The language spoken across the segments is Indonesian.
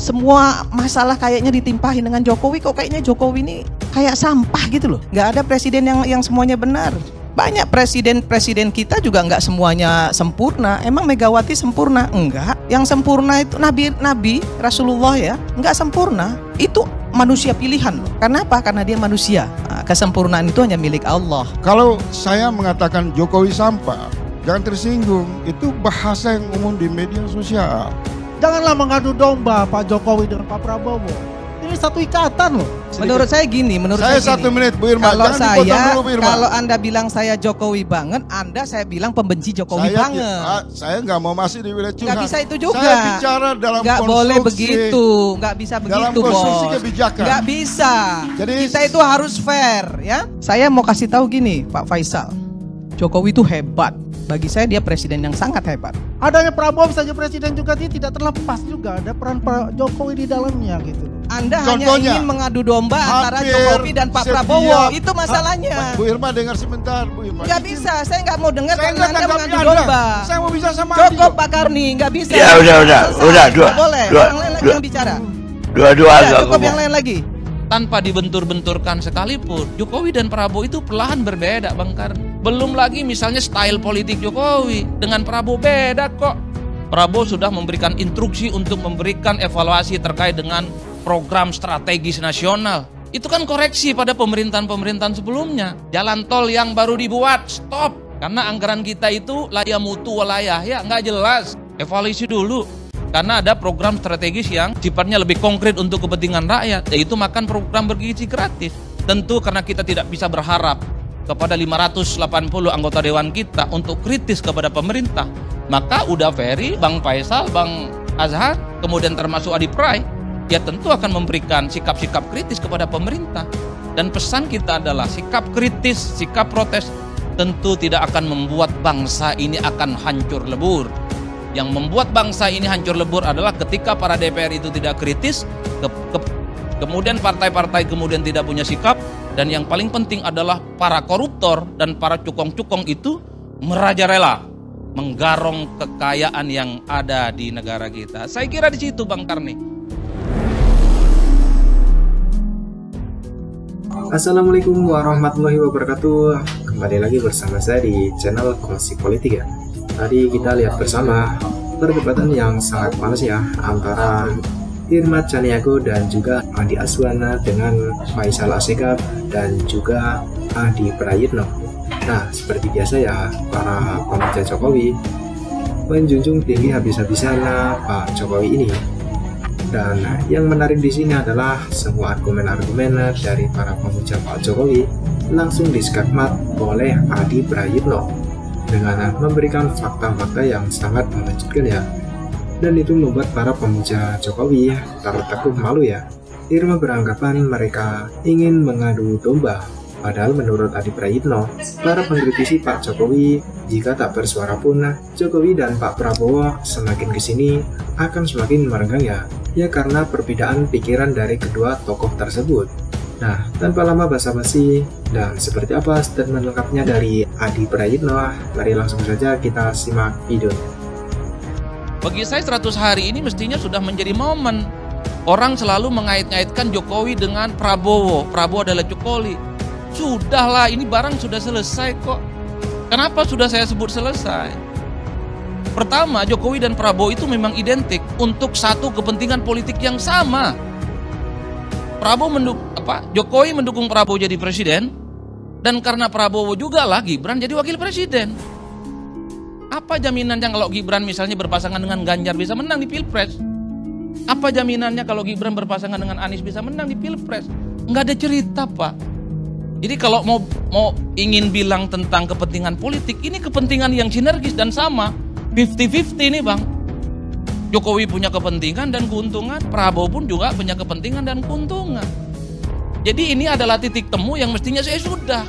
semua masalah kayaknya ditimpahin dengan Jokowi, kok kayaknya Jokowi ini kayak sampah gitu loh. Nggak ada presiden yang semuanya benar. Banyak presiden kita juga nggak semuanya sempurna. Emang Megawati sempurna? Enggak. Yang sempurna itu Nabi Rasulullah ya, nggak sempurna. Itu manusia pilihan loh. Karena apa? Karena dia manusia. Nah, kesempurnaan itu hanya milik Allah. Kalau saya mengatakan Jokowi sampah, jangan tersinggung. Itu bahasa yang umum di media sosial. Janganlah mengadu domba Pak Jokowi dengan Pak Prabowo. Ini satu ikatan loh. Menurut saya gini, saya 1 menit Bu Irma. Kalau Anda bilang saya Jokowi banget, saya bilang pembenci Jokowi banget. Saya nggak mau masih di wilayah curhat. Nggak bisa itu juga. Saya bicara dalam nggak konstruksi. Boleh begitu, nggak bisa begitu dalam konstruksi bos. kebijakan. Nggak bisa. Jadi kita itu harus fair ya. Saya mau kasih tahu gini Pak Faisal, Jokowi itu hebat. Bagi saya dia presiden yang sangat hebat. Adanya Prabowo saja presiden juga, dia tidak terlepas juga ada peran Pak Jokowi di dalamnya gitu. Anda hanya ingin mengadu domba antara Jokowi dan Pak Prabowo, itu masalahnya. Bu Irma dengar sebentar, Bu Irma. Nggak bisa, saya nggak mau dengar karena Anda mengadu domba. Saya mau bisa sama Cukup Pak Karni, nggak bisa. Ya udah, dua. Boleh, yang lain lagi yang bicara. Dua cukup yang lain lagi. Tanpa dibentur-benturkan sekalipun, Jokowi dan Prabowo itu perlahan berbeda Bang Karni. Belum lagi misalnya style politik Jokowi dengan Prabowo beda kok. Prabowo sudah memberikan instruksi untuk memberikan evaluasi terkait dengan program strategis nasional. Itu kan koreksi pada pemerintahan-pemerintahan sebelumnya. Jalan tol yang baru dibuat, stop. Karena anggaran kita itu laya mutu walayah, ya nggak jelas. Evaluasi dulu. Karena ada program strategis yang sifatnya lebih konkret untuk kepentingan rakyat, yaitu makan program bergizi gratis. Tentu karena kita tidak bisa berharap kepada 580 anggota dewan kita untuk kritis kepada pemerintah. Maka udah Ferry, Bang Faisal, Bang Azhar, kemudian termasuk Adi Pray, ya tentu akan memberikan sikap-sikap kritis kepada pemerintah. Dan pesan kita adalah sikap kritis, sikap protes tentu tidak akan membuat bangsa ini akan hancur lebur. Yang membuat bangsa ini hancur lebur adalah ketika para DPR itu tidak kritis, kemudian partai-partai kemudian tidak punya sikap, dan yang paling penting adalah para koruptor dan para cukong-cukong itu merajalela menggarong kekayaan yang ada di negara kita. Saya kira di situ Bang Karni. Assalamualaikum warahmatullahi wabarakatuh. Kembali lagi bersama saya di channel Kongsi Politik ya. Tadi kita lihat bersama perdebatan yang sangat panas ya antara Irma Caniago dan juga Andi Aswana dengan Faisal Asegaf dan juga Adi Prayitno. Nah, seperti biasa ya, para pemuja Jokowi menjunjung tinggi habis-habisan Pak Jokowi ini. Dan yang menarik di sini adalah semua argumen-argumen dari para pemuja Pak Jokowi langsung diskakmat oleh Adi Prayitno dengan memberikan fakta-fakta yang sangat mengejutkan ya. Dan itu membuat para pemuja Jokowi tertekuk malu ya. Irma beranggapan mereka ingin mengadu domba. Padahal menurut Adi Prayitno, para pengkritisi Pak Jokowi jika tak bersuara pun Jokowi dan Pak Prabowo semakin kesini akan semakin merenggang ya. Ya karena perbedaan pikiran dari kedua tokoh tersebut. Nah, tanpa lama basa-basi, dan seperti apa statement lengkapnya dari Adi Prayitno, mari langsung saja kita simak videonya. Bagi saya 100 hari ini mestinya sudah menjadi momen. Orang selalu mengait-ngaitkan Jokowi dengan Prabowo. Prabowo adalah Jokowi. Sudahlah, ini barang sudah selesai kok. Kenapa sudah saya sebut selesai? Pertama, Jokowi dan Prabowo itu memang identik untuk satu kepentingan politik yang sama. Jokowi mendukung Prabowo jadi presiden, dan karena Prabowo juga lah Gibran jadi wakil presiden. Apa jaminannya kalau Gibran misalnya berpasangan dengan Ganjar bisa menang di Pilpres? Apa jaminannya kalau Gibran berpasangan dengan Anies bisa menang di Pilpres? Nggak ada cerita Pak. Jadi kalau mau ingin bilang tentang kepentingan politik, ini kepentingan yang sinergis dan sama, 50-50 nih Bang. Jokowi punya kepentingan dan keuntungan, Prabowo pun juga punya kepentingan dan keuntungan. Jadi ini adalah titik temu yang mestinya sudah.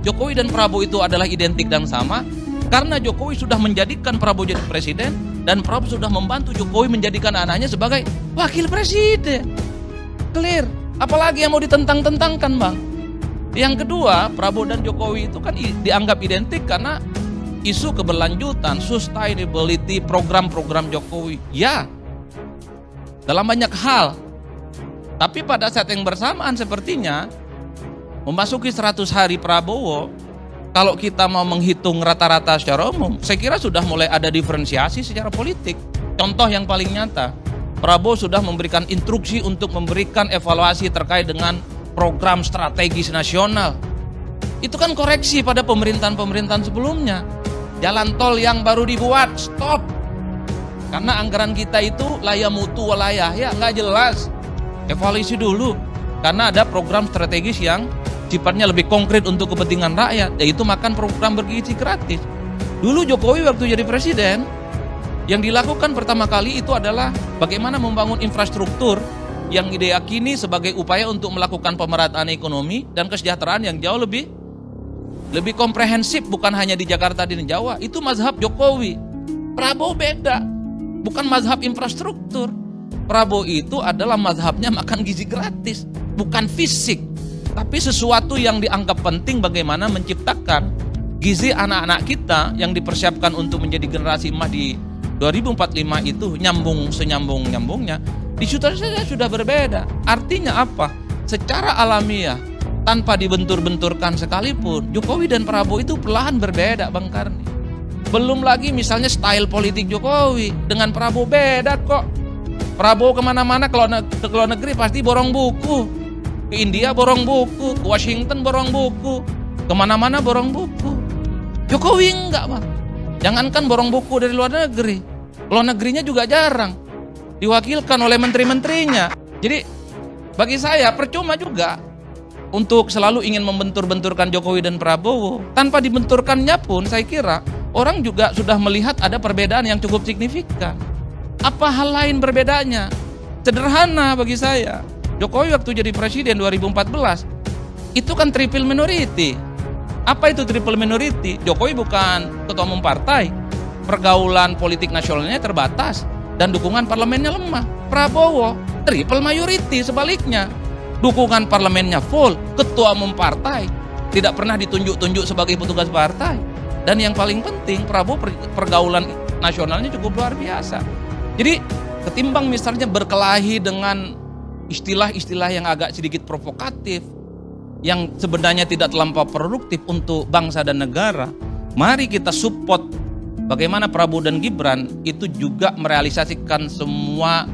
Jokowi dan Prabowo itu adalah identik dan sama, karena Jokowi sudah menjadikan Prabowo jadi presiden, dan Prabowo sudah membantu Jokowi menjadikan anaknya sebagai wakil presiden. Clear. Apalagi yang mau ditentang-tentangkan Bang. Yang kedua, Prabowo dan Jokowi itu kan dianggap identik karena isu keberlanjutan, sustainability, program-program Jokowi. Ya, dalam banyak hal. Tapi pada saat yang bersamaan sepertinya memasuki 100 hari Prabowo, kalau kita mau menghitung rata-rata secara umum, saya kira sudah mulai ada diferensiasi secara politik. Contoh yang paling nyata, Prabowo sudah memberikan instruksi untuk memberikan evaluasi terkait dengan program strategis nasional. Itu kan koreksi pada pemerintahan-pemerintahan sebelumnya. Jalan tol yang baru dibuat, stop. Karena anggaran kita itu laya mutu walayah, ya nggak jelas. Evaluasi dulu. Karena ada program strategis yang sifatnya lebih konkret untuk kepentingan rakyat, yaitu makan program bergizi gratis. Dulu Jokowi waktu jadi presiden, yang dilakukan pertama kali itu adalah bagaimana membangun infrastruktur yang diyakini sebagai upaya untuk melakukan pemerataan ekonomi dan kesejahteraan yang jauh lebih komprehensif, bukan hanya di Jakarta dan di Jawa. Itu mazhab Jokowi. Prabowo beda, bukan mazhab infrastruktur. Prabowo itu adalah mazhabnya makan gizi gratis, bukan fisik, tapi sesuatu yang dianggap penting bagaimana menciptakan gizi anak-anak kita yang dipersiapkan untuk menjadi generasi emas di 2045 itu nyambung senyambung-nyambungnya. Di situ saja sudah berbeda. Artinya apa? Secara alamiah, tanpa dibentur-benturkan sekalipun, Jokowi dan Prabowo itu perlahan berbeda, Bang Karni. Belum lagi misalnya style politik Jokowi dengan Prabowo beda kok. Prabowo kemana-mana ke luar negeri pasti borong buku. Ke India borong buku, ke Washington borong buku, kemana-mana borong buku. Jokowi enggak, Bang. Jangankan borong buku dari luar negeri, luar negerinya juga jarang diwakilkan oleh menteri-menterinya. Jadi bagi saya percuma juga untuk selalu ingin membentur-benturkan Jokowi dan Prabowo. Tanpa dibenturkannya pun saya kira orang juga sudah melihat ada perbedaan yang cukup signifikan. Apa hal lain berbedanya? Sederhana bagi saya. Jokowi waktu jadi presiden 2014 itu kan triple minority. Apa itu triple minority? Jokowi bukan ketua umum partai, pergaulan politik nasionalnya terbatas dan dukungan parlemennya lemah. Prabowo triple majority, sebaliknya dukungan parlemennya full, ketua umum partai tidak pernah ditunjuk-tunjuk sebagai petugas partai, dan yang paling penting Prabowo pergaulan nasionalnya cukup luar biasa. Jadi ketimbang misalnya berkelahi dengan istilah-istilah yang agak sedikit provokatif, yang sebenarnya tidak terlampau produktif untuk bangsa dan negara, mari kita support bagaimana Prabowo dan Gibran itu juga merealisasikan semua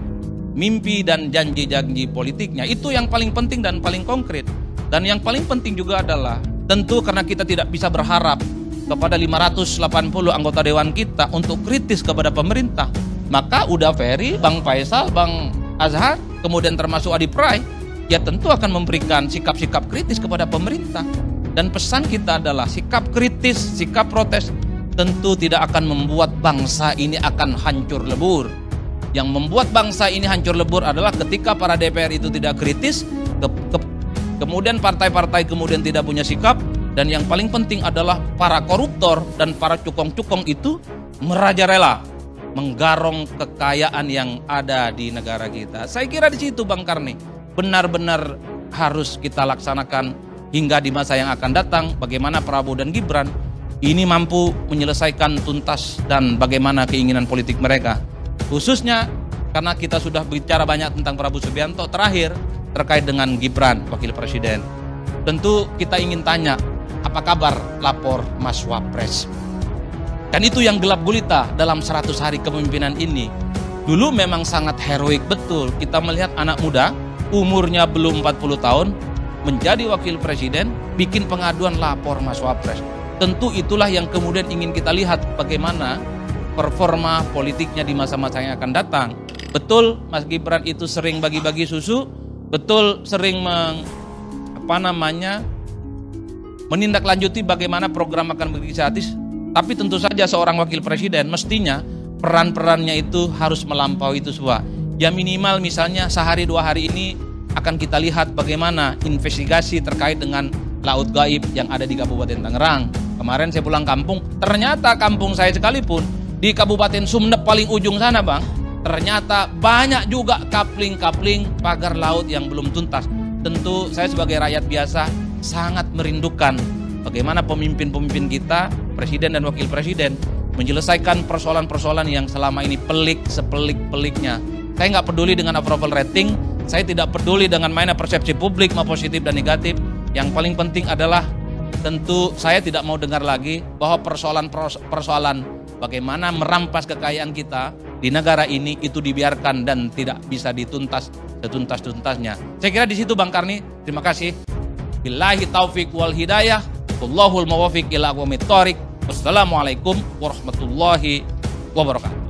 mimpi dan janji-janji politiknya. Itu yang paling penting dan paling konkret. Dan yang paling penting juga adalah tentu karena kita tidak bisa berharap kepada 580 anggota dewan kita untuk kritis kepada pemerintah, maka udah Ferry, Bang Faisal, Bang Azhar, kemudian termasuk Adi Pray, ya tentu akan memberikan sikap-sikap kritis kepada pemerintah. Dan pesan kita adalah sikap kritis, sikap protes tentu tidak akan membuat bangsa ini akan hancur lebur. Yang membuat bangsa ini hancur lebur adalah ketika para DPR itu tidak kritis, kemudian partai-partai kemudian tidak punya sikap, dan yang paling penting adalah para koruptor dan para cukong-cukong itu merajalela menggarong kekayaan yang ada di negara kita. Saya kira di situ Bang Karni benar-benar harus kita laksanakan hingga di masa yang akan datang, bagaimana Prabowo dan Gibran ini mampu menyelesaikan tuntas dan bagaimana keinginan politik mereka. Khususnya karena kita sudah bicara banyak tentang Prabowo Subianto, terakhir terkait dengan Gibran Wakil Presiden. Tentu kita ingin tanya, apa kabar lapor Mas Wapres? Kan itu yang gelap gulita dalam 100 hari kepemimpinan ini. Dulu memang sangat heroik betul kita melihat anak muda umurnya belum 40 tahun menjadi wakil presiden, bikin pengaduan lapor Mas Wapres. Tentu itulah yang kemudian ingin kita lihat bagaimana performa politiknya di masa-masa yang akan datang. Betul Mas Gibran itu sering bagi-bagi susu, betul sering menindaklanjuti bagaimana program makan bergizi gratis. Tapi tentu saja seorang wakil presiden mestinya peran-perannya itu harus melampaui itu semua. Ya minimal misalnya sehari 2 hari ini akan kita lihat bagaimana investigasi terkait dengan laut gaib yang ada di Kabupaten Tangerang. Kemarin saya pulang kampung, ternyata kampung saya sekalipun di Kabupaten Sumeneb paling ujung sana Bang, ternyata banyak juga kapling-kapling pagar laut yang belum tuntas. Tentu saya sebagai rakyat biasa sangat merindukan bagaimana pemimpin-pemimpin kita, presiden dan wakil presiden, menyelesaikan persoalan-persoalan yang selama ini pelik sepelik-peliknya Saya nggak peduli dengan approval rating, saya tidak peduli dengan mainnya persepsi publik mau positif dan negatif. Yang paling penting adalah tentu saya tidak mau dengar lagi bahwa persoalan bagaimana merampas kekayaan kita di negara ini itu dibiarkan dan tidak bisa dituntas setuntas-tuntasnya. Saya kira di situ Bang Karni. Terima kasih. Billahi taufik wal hidayah. Wallahul muwaffiq ila aqwamit thoriq. Wassalamualaikum warahmatullahi wabarakatuh.